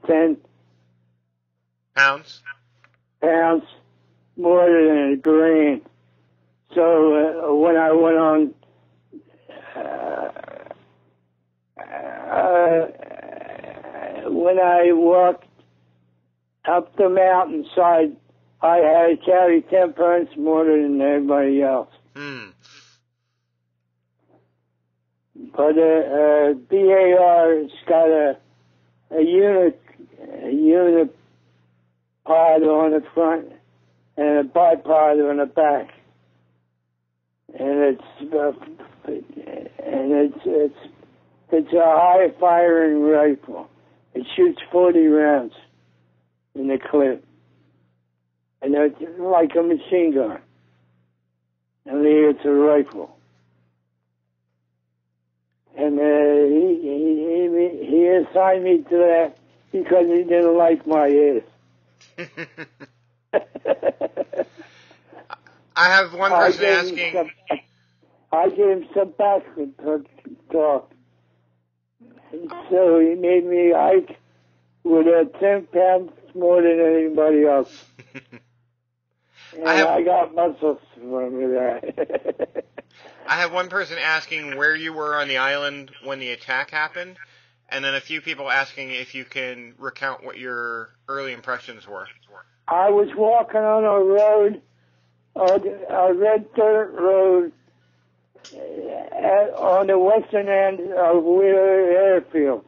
10 Pounds? pounds more than a grain. So when I went on, when I walked up the mountainside, I had to carry 10 pounds more than everybody else. But BAR has got a unit pod on the front and a bipod on the back, and it's a high firing rifle. It shoots 40 rounds in the clip, and it's like a machine gun. Only it's a rifle. And he assigned me to that because he didn't like my ass. I have one person asking. I gave him some back talk. So he made me hike with 10 pounds more than anybody else. And I got muscles from that. I have one person asking where you were on the island when the attack happened, and then a few people asking if you can recount what your early impressions were. I was walking on a road, a red dirt road, on the western end of Wheeler Airfield,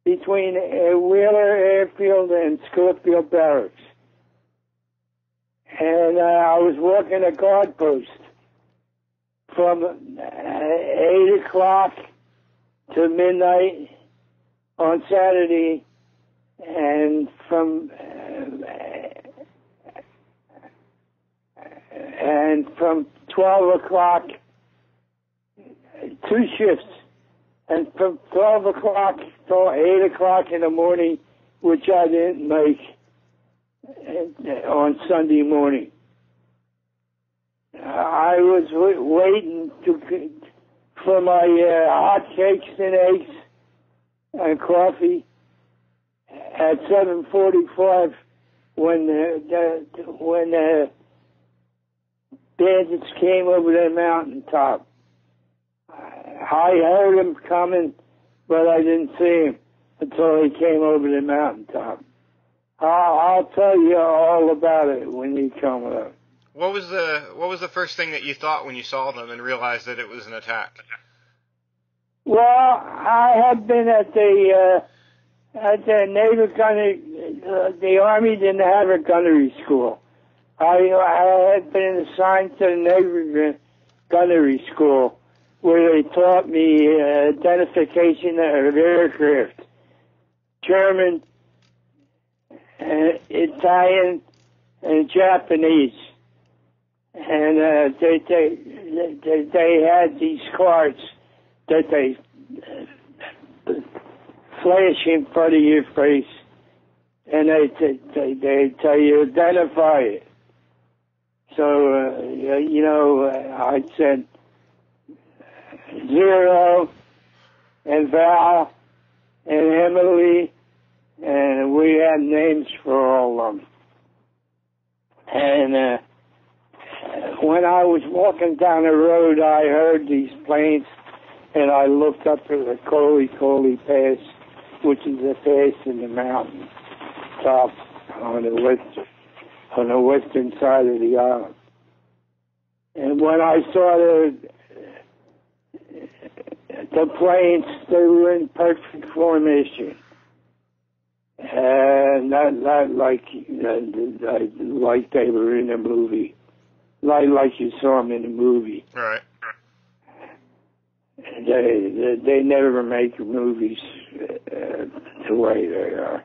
between Wheeler Airfield and Schofield Barracks. And I was walking a guard post from 8 o'clock to midnight on Saturday, and from 12 o'clock, 2 shifts, and from 12 o'clock till 8 o'clock in the morning, which I didn't make on Sunday morning. I was waiting for my hot cakes and eggs and coffee at 7:45 when the bandits came over the mountaintop. I heard them coming, but I didn't see him until he came over the mountaintop. I'll tell you all about it when he come up. What was the first thing that you thought when you saw them and realized that it was an attack? Well, I had been at the Naval Gunnery. The Army didn't have a gunnery school. I had been assigned to the Naval Gunnery School, where they taught me identification of aircraft, German, Italian, and Japanese. And they had these cards that they flash in front of your face, and they tell you identify it. So I said 0 and Val and Emily, and we had names for all of them. And when I was walking down the road, I heard these planes, and I looked up to the Coley Pass, which is a pass in the mountain top on the western side of the island. And when I saw the planes, they were in perfect formation. Not like they were in a movie. Like you saw them in a movie. Right. They never make movies the way they are.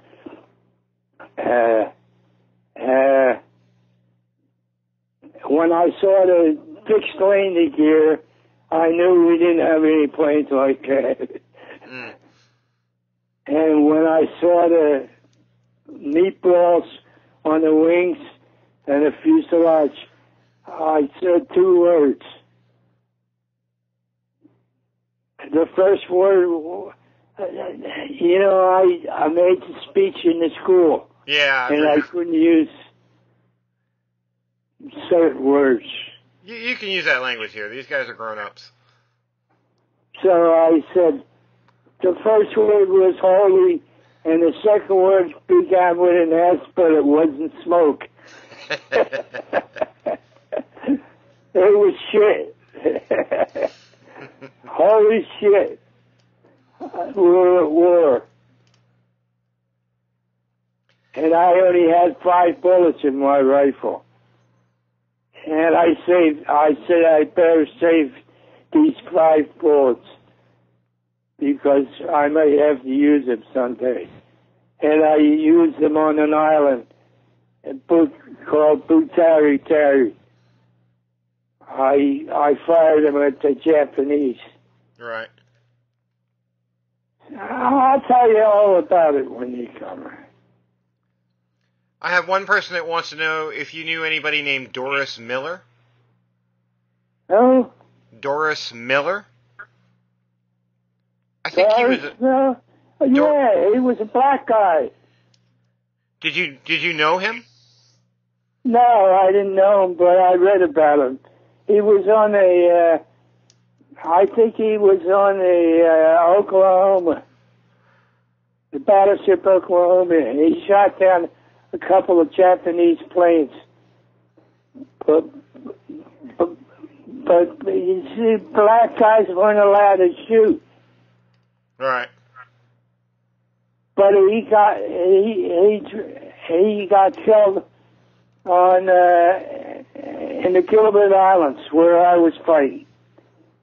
When I saw the fixed landing gear, I knew we didn't have any planes like that. And when I saw the meatballs on the wings and the fuselage, I said 2 words. The first word You know, I made the speech in the school, Yeah. and I couldn't use certain words. You can use that language here. These guys are grown-ups. So I said, the first word was holy, and the second word began with an S, but it wasn't smoke. It was shit. Holy shit. We're at war. And I only had 5 bullets in my rifle. And I said I better save these 5 bullets because I may have to use them someday. And I used them on an island called Butari Tari. I fired them at the Japanese. Right. I'll tell you all about it when you come. I have one person that wants to know if you knew anybody named Doris Miller. Who? Doris Miller? I think he was yeah, he was a black guy. Did you know him? No, I didn't know him, but I read about him. He was on I think he was on Oklahoma, the battleship Oklahoma. He shot down a couple of Japanese planes. But you see, black guys weren't allowed to shoot. Right. But he got killed on in the Gilbert Islands where I was fighting.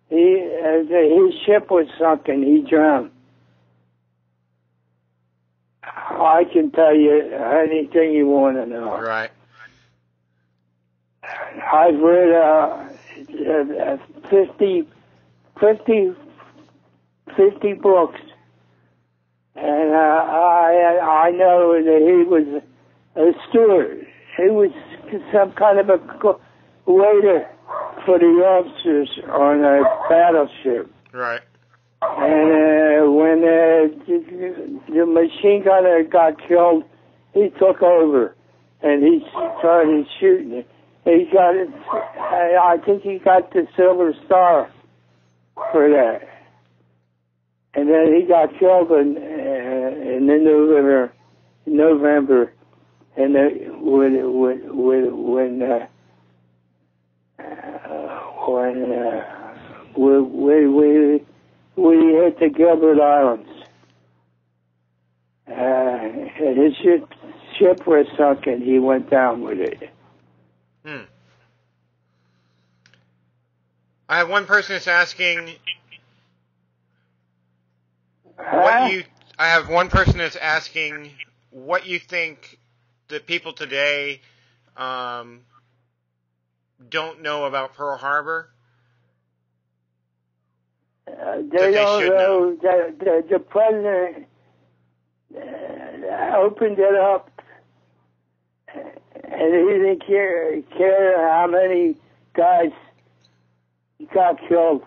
His ship was sunken. He drowned. I can tell you anything you want to know. Right. I've read 50 books, and I know that he was a steward. He was some kind of a waiter for the officers on a battleship. Right. And when the machine gunner got killed, he took over, and he started shooting. He got it. I think he got the Silver Star for that. And then he got killed in November, and when we hit the Gilbert Islands. His ship was sunk, and he went down with it. I have one person that's asking what you think that people today don't know about Pearl Harbor. They don't know that the president opened it up, and he didn't care how many guys got killed.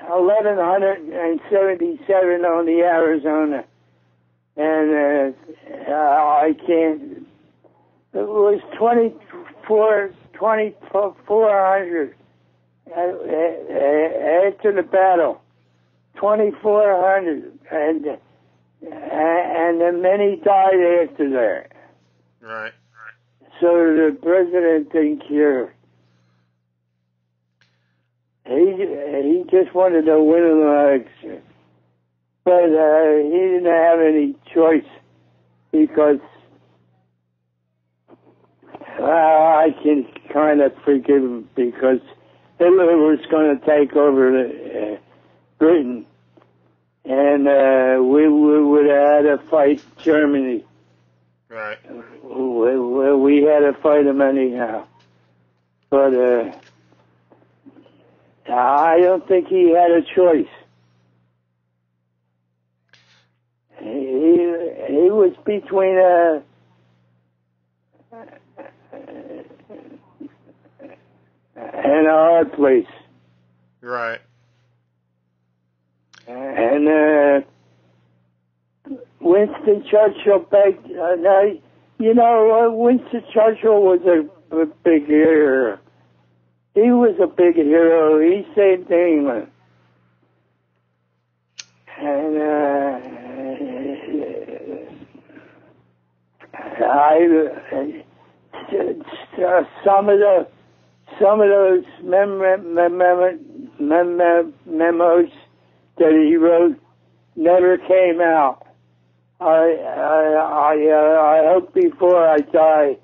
1,177 on the Arizona, and I can't. It was 2,400 after the battle. 2,400, and then many died after that. Right. So the president didn't care. He just wanted to win an election. But he didn't have any choice because I can kind of forgive him because Hitler was going to take over Britain, and we would have had to fight Germany. Right. We had to fight them anyhow. But I don't think he had a choice. He was between and a hard place. Right. And And Winston Churchill begged. Winston Churchill was a big hero. He was a big hero. He saved England. And some of those memos that he wrote never came out. I hope before I die